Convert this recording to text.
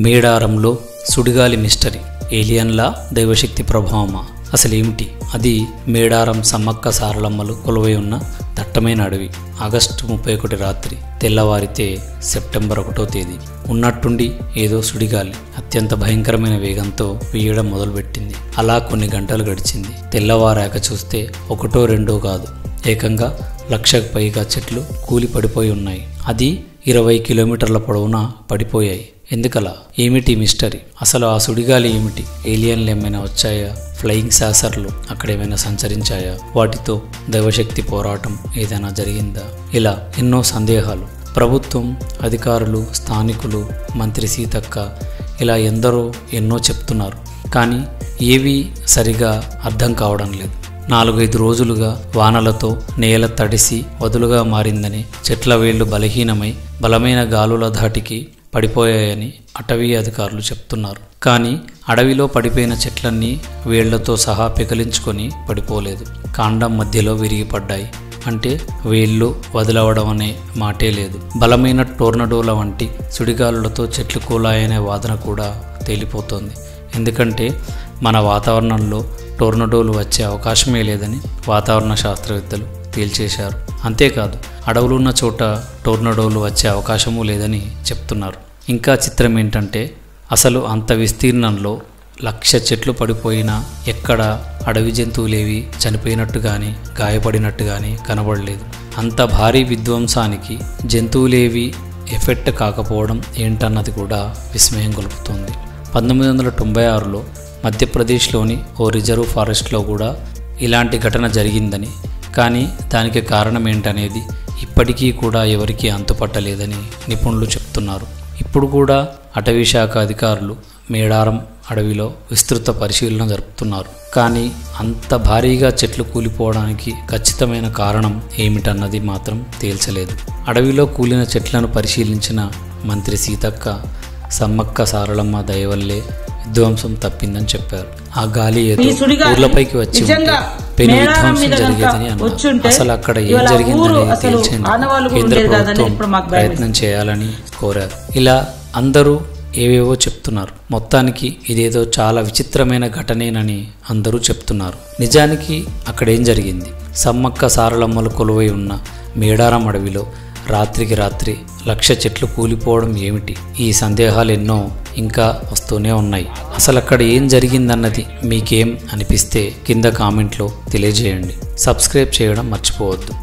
మేడారంలో సుడిగాలి మిస్టరీ. ఏలియన్లా దైవశక్తి ప్రభావమా? అసలేమిటి అది? మేడారం సమ్మక్క సారలమ్మలు కొలువై ఉన్న దట్టమైన అడవి. ఆగస్టు 31 రాత్రి తెల్లవారితే సెప్టెంబర్ 1వ తేదీ ఉన్నట్టుండి ఏదో సుడిగాలి అత్యంత భయంకరమైన వేగంతో వీయడం మొదలుపెట్టింది. అలా కొన్ని గంటలు గడిచింది. తెల్లవారాక చూస్తే ఒకటో రెండో కాదు, ఏకంగా 1,00,000కు పైగా చెట్లు కూలి పడిపోయి ఉన్నాయి. అది 20 కిలోమీటర్ల పొడవునా పడిపోయాయి. ఎందుకలా? ఏమిటి మిస్టరీ? అసలు ఆ సుడిగాలి ఏమిటి? ఏలియన్లు ఏమైనా వచ్చాయా? ఫ్లయింగ్ సాసర్లు అక్కడేమైనా సంచరించాయా? వాటితో దైవశక్తి పోరాటం ఏదైనా జరిగిందా? ఇలా ఎన్నో సందేహాలు. ప్రభుత్వం, అధికారులు, స్థానికులు, మంత్రి సీతక్క ఇలా ఎందరో ఎన్నో చెప్తున్నారు. కానీ ఏవీ సరిగా అర్థం కావడం లేదు. 4-5 రోజులుగా వానలతో నేల తడిసి వదులుగా మారిందని, చెట్ల వేళ్లు బలహీనమై బలమైన గాలుల ధాటికి పడిపోయాయని అటవీ అధికారులు చెప్తున్నారు. కానీ అడవిలో పడిపోయిన చెట్లన్నీ వేళ్లతో సహా పెకలించుకొని పడిపోలేదు. కాండం మధ్యలో విరిగిపడ్డాయి. అంటే వేళ్ళు వదిలవడం అనే మాటే లేదు. బలమైన టోర్నడోల వంటి సుడిగాలులతో చెట్లు కూలాయనే వాదన కూడా తేలిపోతోంది. ఎందుకంటే మన వాతావరణంలో టోర్నడోలు వచ్చే అవకాశమే లేదని వాతావరణ శాస్త్రవేత్తలు తేల్చేశారు. అంతేకాదు, అడవులున్న చోట టోర్నడోలు వచ్చే అవకాశమూ లేదని చెప్తున్నారు. ఇంకా చిత్రం ఏంటంటే అసలు అంత విస్తీర్ణంలో 1,00,000 చెట్లు పడిపోయినా ఎక్కడ అడవి జంతువులేవి చనిపోయినట్టు కానీ గాయపడినట్టు కానీ కనబడలేదు. అంత భారీ విధ్వంసానికి జంతువులేవి ఎఫెక్ట్ కాకపోవడం ఏంటన్నది కూడా విస్మయం గొలుపుతోంది. 1996లో మధ్యప్రదేశ్లోని ఓ రిజర్వ్ ఫారెస్ట్లో కూడా ఇలాంటి ఘటన జరిగిందని, కానీ దానికి కారణం ఏంటనేది ఇప్పటికీ కూడా ఎవరికీ అంతుపట్టలేదని నిపుణులు చెప్తున్నారు. ఇప్పుడు కూడా అటవీ శాఖ అధికారులు మేడారం అడవిలో విస్తృత పరిశీలన జరుపుతున్నారు. కానీ అంత భారీగా చెట్లు కూలిపోవడానికి ఖచ్చితమైన కారణం ఏమిటన్నది మాత్రం తేల్చలేదు. అడవిలో కూలిన చెట్లను పరిశీలించిన మంత్రి సీతక్క సమ్మక్క సారలమ్మ దయవల్లే విధ్వంసం తప్పిందని చెప్పారు. ఆ గాలి ఏదో ఊర్లపైకి వచ్చి పెను విధ్వంసం జరిగేదని అన్నారు. అసలు అక్కడ ఏం జరిగిందనేది తేల్చేందుకు కేంద్ర ప్రభుత్వం ప్రయత్నం చేయాలని కోరారు. ఇలా అందరూ ఏవేవో చెప్తున్నారు. మొత్తానికి ఇదేదో చాలా విచిత్రమైన ఘటనేనని అందరూ చెప్తున్నారు. నిజానికి అక్కడేం జరిగింది? సమ్మక్క సారలమ్మలు కొలువై ఉన్న మేడారం అడవిలో రాత్రికి రాత్రి 1,00,000 చెట్లు కూలిపోవడం ఏమిటి? ఈ సందేహాలు ఎన్నో ఇంకా వస్తూనే ఉన్నాయి. అసలు అక్కడ ఏం జరిగిందన్నది మీకేం అనిపిస్తే కింద కామెంట్లో తెలియజేయండి. సబ్స్క్రైబ్ చేయడం మర్చిపోవద్దు.